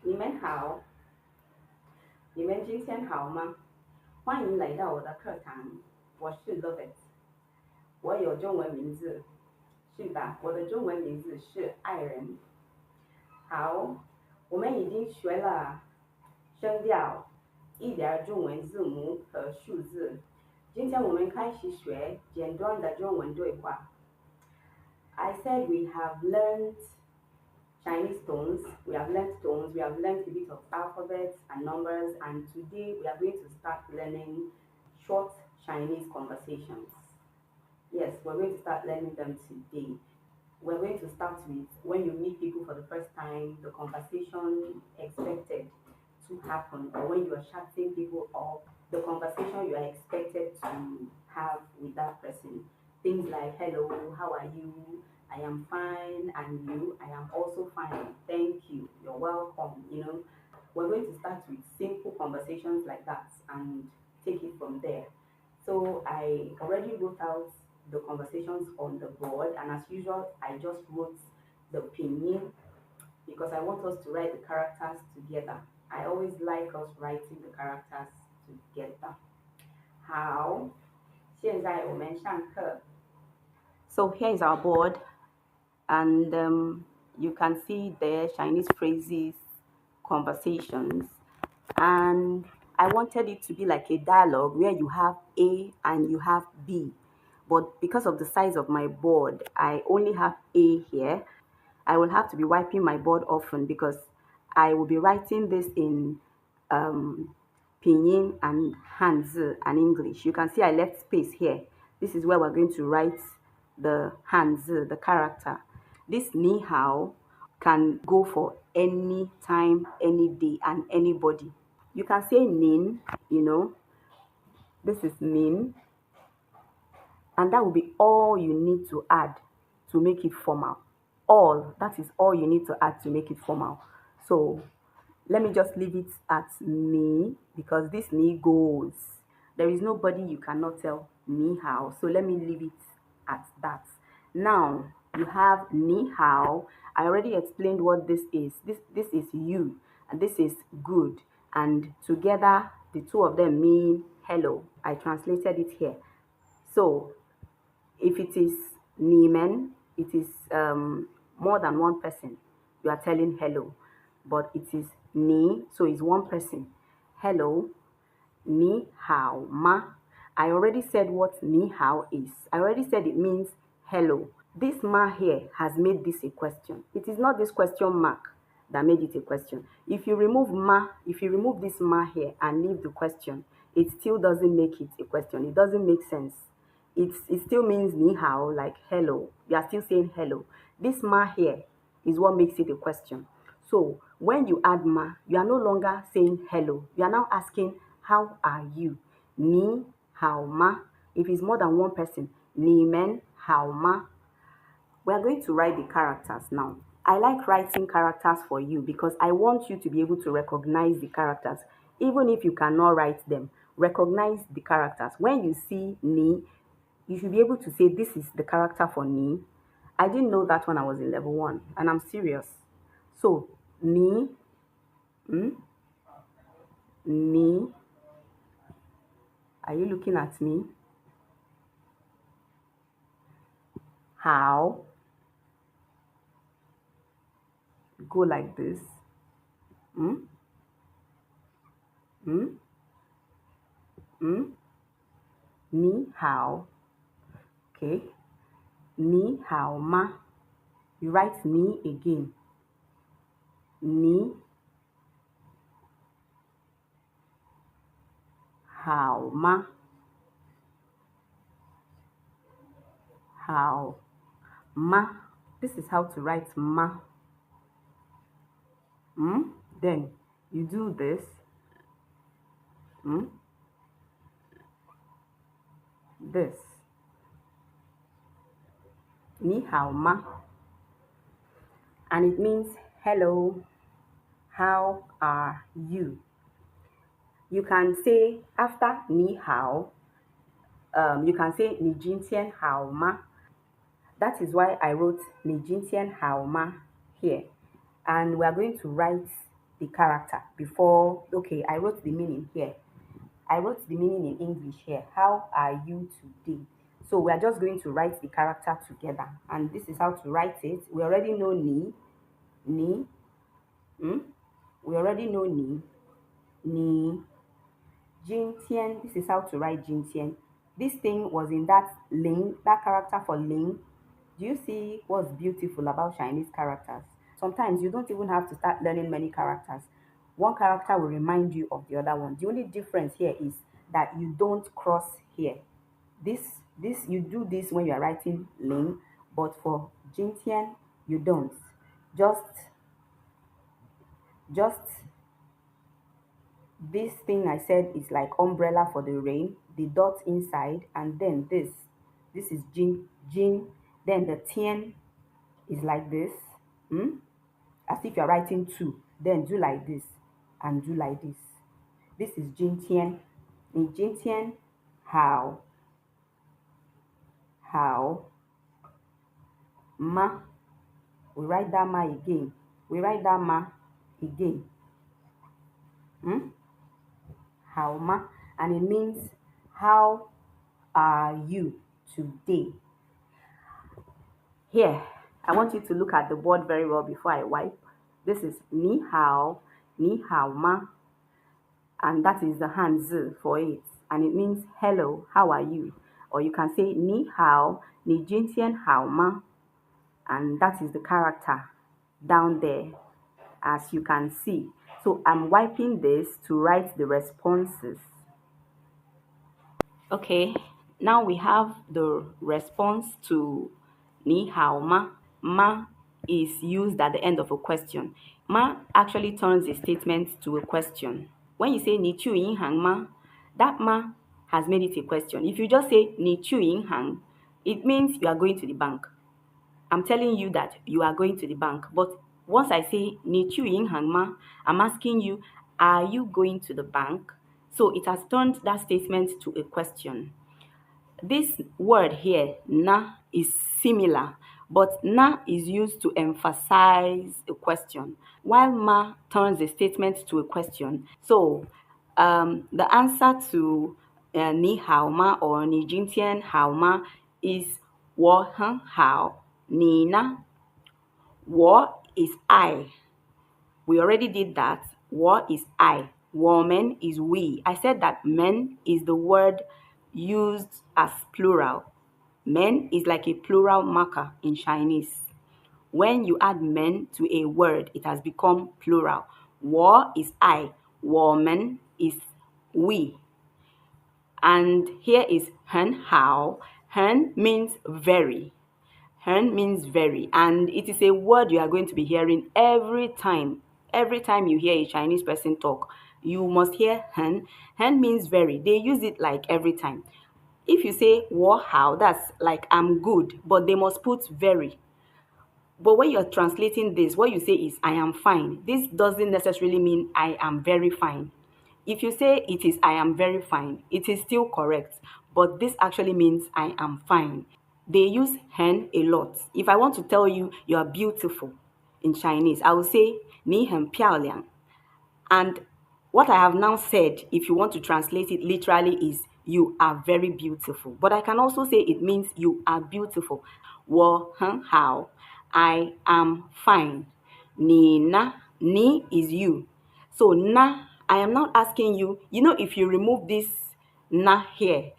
你们好，你们今天好吗？欢迎来到我的课堂，我是 Lovett，我有中文名字，是的，我的中文名字是爱人。好，我们已经学了声调、一点中文字母和数字，今天我们开始学简短的中文对话。I said we have learned Chinese tones, we have learned a bit of alphabets and numbers, and today we are going to start learning short Chinese conversations. Yes, we're going to start learning them today. We're going to start with when you meet people for the first time, the conversation expected to happen, or when you are chatting people up, the conversation you are expected to have with that person. Things like, hello, how are you? I am fine, and you? I am also fine. Thank you. You're welcome. We're going to start with simple conversations like that and take it from there. So I already wrote out the conversations on the board, and as usual, I just wrote the pinyin because I want us to write the characters together. I always like us writing the characters together. 好，现在我们上课。So here is our board, and you can see there Chinese phrases, conversations, and I wanted it to be like a dialogue where you have A and you have B. But because of the size of my board, I only have A here. I will have to be wiping my board often because I will be writing this in pinyin and hanzi and English. You can see I left space here. This is where we're going to write the hanzi, the character. This ni hao can go for any time, any day, and anybody. You can say nin, this is nin, and that will be all you need to add to make it formal. That is all you need to add to make it formal. So let me just leave it at ni because this ni goes. There is nobody you cannot tell ni hao. So let me leave it at that. Now you have ni hao. I already explained what this is. This is you and this is good. And together the two of them mean hello. I translated it here. So if it is nimen, it is more than one person. You are telling hello. But it is ni, so it's one person. Hello, ni hao ma. I already said what ni hao is. I already said it means hello. This ma here has made this a question. It is not this question mark that made it a question. If you remove this ma here and leave the question, it still doesn't make it a question. It doesn't make sense. It still means ni hao, like hello. You are still saying hello. This ma here is what makes it a question. So when you add ma, you are no longer saying hello. You are now asking, how are you? Ni hao ma. If it's more than one person, ni men hao ma. We are going to write the characters now. I like writing characters for you because I want you to be able to recognize the characters. Even if you cannot write them, recognize the characters. When you see ni, you should be able to say this is the character for ni. I didn't know that when I was in level 1, and I'm serious. So ni, ni. Are you looking at me? How? Go like this. Ni hao. Okay. Ni hao ma. You write ni again. Ni hao ma. Hao ma. This is how to write ma. Then you do this. This. Ni hao ma. And it means hello. How are you? You can say after ni hao, you can say ni jintian hao ma. That is why I wrote ni jintian hao ma here. And we are going to write the character before. Okay, I wrote the meaning here. I wrote the meaning in English here. How are you today? So we are just going to write the character together. And this is how to write it. We already know ni. Hmm? We already know ni. Jintian. This is how to write Jintian. This thing was in that Ling, that character for Ling. Do you see what's beautiful about Chinese characters? Sometimes you don't even have to start learning many characters. One character will remind you of the other one. The only difference here is that you don't cross here. This you do this when you are writing Ling, but for Jintian you don't. Just this thing I said is like umbrella for the rain, the dot inside, and then this is Jin, then the Tian is like this, as if you're writing two, then do like this and do like this. This is Jin Tian. In Jin Tian, how, ma, we write that ma again. We write that ma again. How ma, and it means how are you today? Here, I want you to look at the board very well before I wipe. This is ni hao ma, and that is the hanzi for it, and it means hello, how are you? Or you can say ni hao, ni jintian hao ma, and that is the character down there, as you can see. So I'm wiping this to write the responses. Okay, now we have the response to ni hao ma. Ma is used at the end of a question. Ma actually turns a statement to a question. When you say ni chu yin hang ma, that ma has made it a question. If you just say ni chu yin hang, it means you are going to the bank. I'm telling you that you are going to the bank. But once I say ni chu yin hang ma, I'm asking you, are you going to the bank? So it has turned that statement to a question. This word here, na, is similar, but na is used to emphasize a question, while ma turns a statement to a question. So the answer to ni hao ma or ni jintian hao ma is wo hen hao, ni na. Wo is I. We already did that. Wo is I. Woman is we. I said that men is the word used as plural. Men is like a plural marker in Chinese. When you add men to a word, it has become plural. Wo is I. Woman is we. And here is hen hao. Hen means very. Hen means very, and it is a word you are going to be hearing every time. Every time you hear a Chinese person talk, you must hear hen. Hen means very. They use it like every time. If you say wo hao, that's like I'm good, but they must put very. But when you're translating this, what you say is I am fine. This doesn't necessarily mean I am very fine. If you say it is I am very fine, it is still correct, but this actually means I am fine. They use hen a lot. If I want to tell you you are beautiful in Chinese, I will say ni hen piaoliang. And what I have now said, if you want to translate it literally, is you are very beautiful. But I can also say it means you are beautiful. Wo hen hao, I am fine. Ni na, ni is you. So na, I am not asking you, if you remove this na here,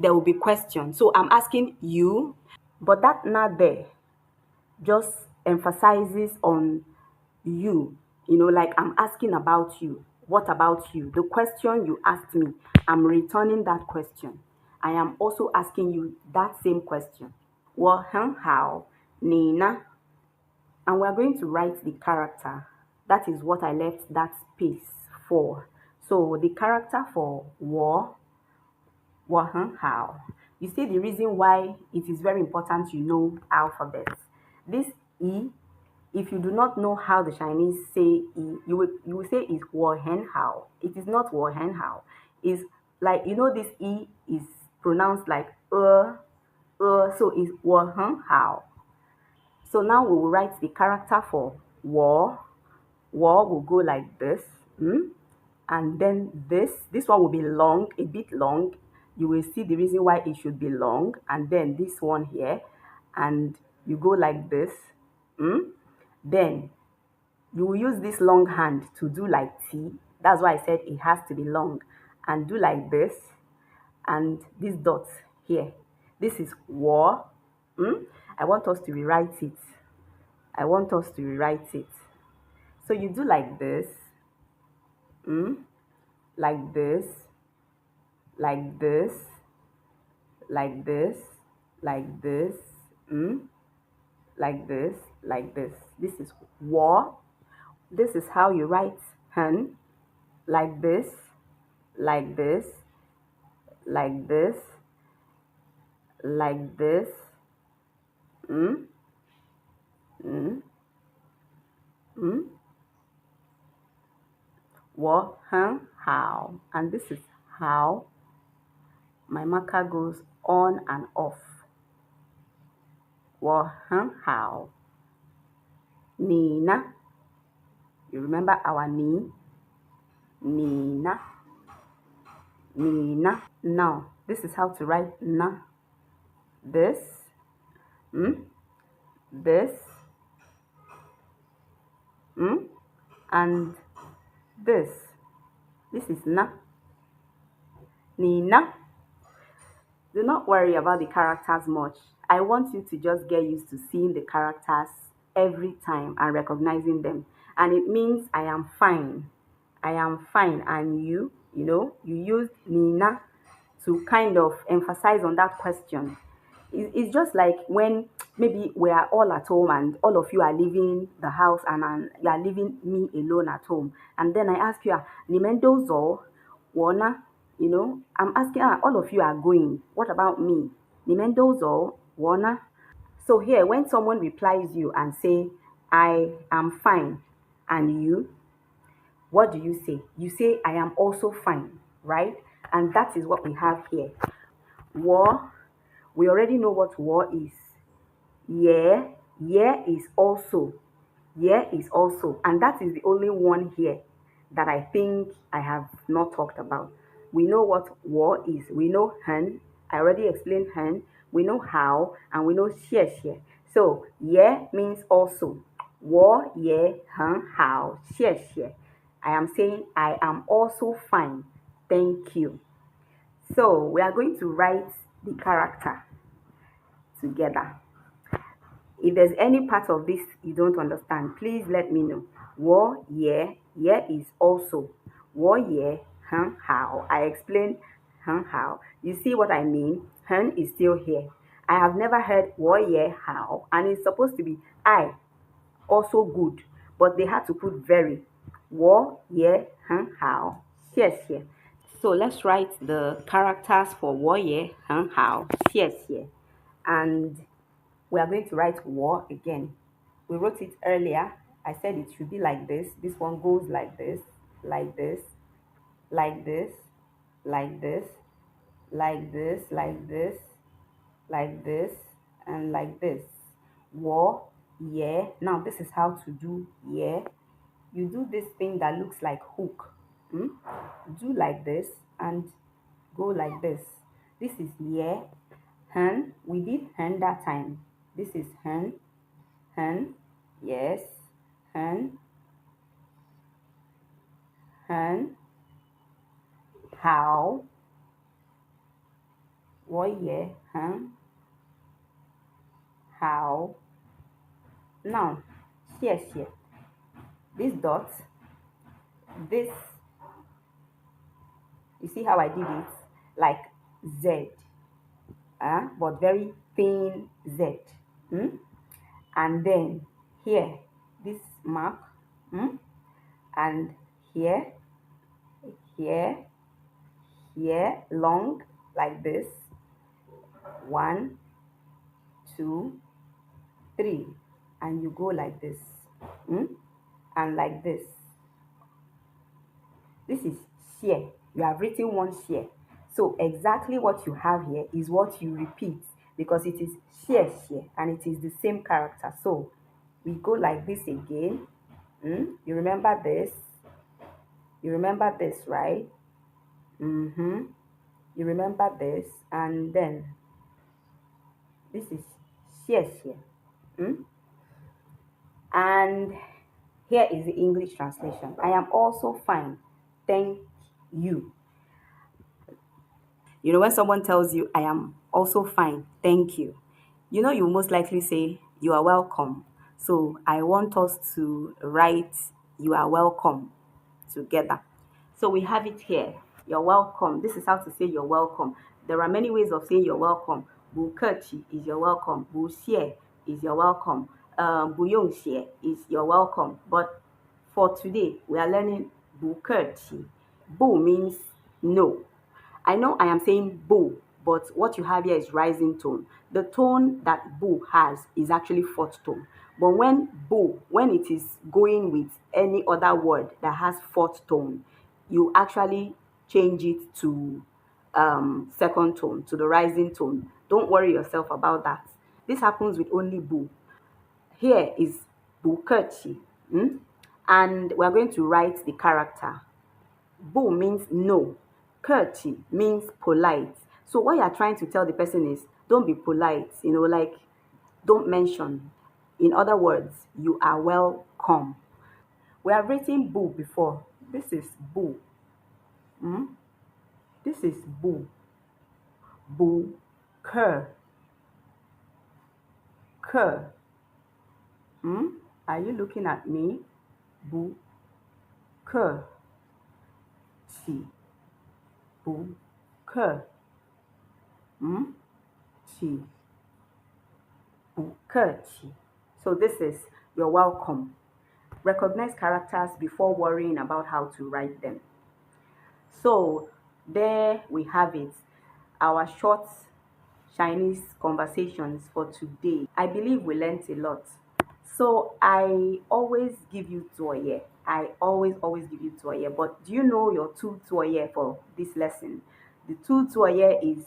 there will be question. So I'm asking you, but that na there just emphasizes on you, like I'm asking about you. What about you? The question you asked me, I'm returning that question. I am also asking you that same question. Wo hen hao, ni na. And we're going to write the character. That is what I left that space for. So the character for wo hen hao. You see the reason why it is very important you know alphabets. This E, if you do not know how the Chinese say E, you will say it's wo hen hao. It is not wo hen hao. It's like, this E is pronounced like so it's wo hen hao. So now we will write the character for wo Wo will go like this. And then this one will be long, a bit long. You will see the reason why it should be long. And then this one here, and you go like this. Then you will use this long hand to do like T. That's why I said it has to be long. And do like this. And this dot here. This is wo. I want us to rewrite it. I want us to rewrite it. So you do like this. Like this. Like this. Like this. Like this. Like this. Like this. This is wo. This is how you write hen. Like this. Like this. Like this. Like this. Wo hen how. And this is how my marker goes on and off. Wo hen how. Nina. You remember our ni? Nina. Nina. Now, this is how to write na. This. This. And this. This is na. Nina. Do not worry about the characters much. I want you to just get used to seeing the characters every time and recognizing them. And it means I am fine. I am fine. And you used Nina to kind of emphasize on that question. It's just like when maybe we are all at home and all of you are leaving the house and you are leaving me alone at home. And then I ask you, Nimendozo, Wana, I'm asking, all of you are going. What about me? Nimendozo, Wana. So here, when someone replies you and say, I am fine, and you, what do you say? You say, I am also fine, right? And that is what we have here. War, we already know what war is. Yeah is also. Yeah is also. And that is the only one here that I think I have not talked about. We know what war is. We know hen. I already explained hen. We know how. And we know xie. So, yeah means also. War, yeah, hen, how, xie. I am saying I am also fine. Thank you. So, we are going to write the character together. If there's any part of this you don't understand, please let me know. Wo, yeah is also. Wo, yeah, hen, how. I explained hen, how. You see what I mean? Hen is still here. I have never heard wo, yeah, how. And it's supposed to be I, also good. But they had to put very. Wo, yeah, hen, how. Xie. So let's write the characters for wo, yeah, hen, how. Xie. And we are going to write war again. We wrote it earlier. I said it should be like this. This one goes like this, like this, like this, like this, like this, like this, like this, and like this. War, yeah. Now this is how to do yeah. You do this thing that looks like hook. Do like this and go like this. This is yeah. Hen. We did hen that time. This is hen. Hen, yes, hen, how, ye, hen, how. Now, here, this dot, this, you see how I did it? Like Z, but very thin Z. And then here, this mark, and here, long, like this. 1, 2, 3, and you go like this, and like this. This is share. You have written one share. So exactly what you have here is what you repeat because it is share, and it is the same character. So we go like this again. You remember this? You remember this, right? You remember this, and then this is 谢谢. And here is the English translation. I am also fine. Thank you. You know, when someone tells you, I am also fine, thank you, you most likely say, you are welcome. So I want us to write, you are welcome together. So we have it here. You're welcome. This is how to say you're welcome. There are many ways of saying you're welcome. 不客气 is you're welcome. 不谢 is you're welcome. 不用谢 is you're welcome. But for today, we are learning 不客气. 不 means no. I know I am saying bu, but what you have here is rising tone. The tone that bu has is actually fourth tone. But when it is going with any other word that has fourth tone, you actually change it to second tone, to the rising tone. Don't worry yourself about that. This happens with only bu. Here is bukechi, and we're going to write the character. Bu means no. Kechi means polite. So what you're trying to tell the person is, don't be polite, like don't mention. In other words, you are welcome. We have written bu before. This is bu. This is bu. Bu, ke. Ke. Are you looking at me? Bu, ke. Chi. Bu, ke. Chi. Bu, ke, chi. So this is you're welcome. Recognize characters before worrying about how to write them. So there we have it, our short Chinese conversations for today. I believe we learned a lot. So I always give you 作业. I always give you 作业. But do you know your 2作业 for this lesson? The 2作业is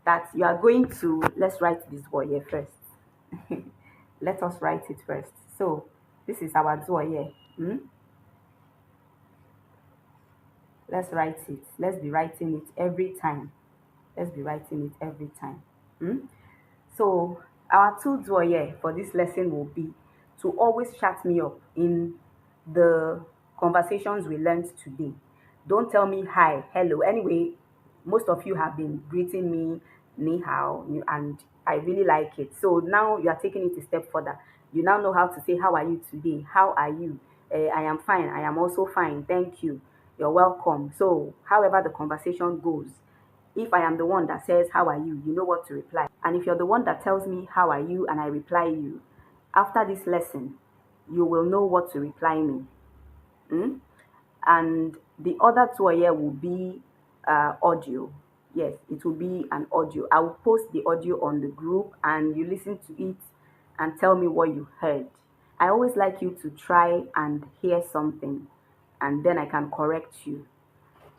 that you are going to, let's write this 作业 first. Let us write it first. So this is our 作业. Let's write it. Let's be writing it every time. Let's be writing it every time. So our 2作业for this lesson will be to always chat me up in the conversations we learned today. Don't tell me hi, hello. Anyway, most of you have been greeting me, ni hao, and I really like it. So now you are taking it a step further. You now know how to say, how are you today? How are you? I am fine. I am also fine. Thank you. You're welcome. So however the conversation goes, if I am the one that says, how are you? You know what to reply. And if you're the one that tells me, how are you? And I reply you, after this lesson, you will know what to reply me. And the other 作业 will be audio. Yes, it will be an audio. I will post the audio on the group and you listen to it and tell me what you heard. I always like you to try and hear something and then I can correct you.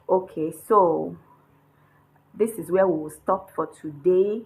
Okay, so this is where we will stop for today.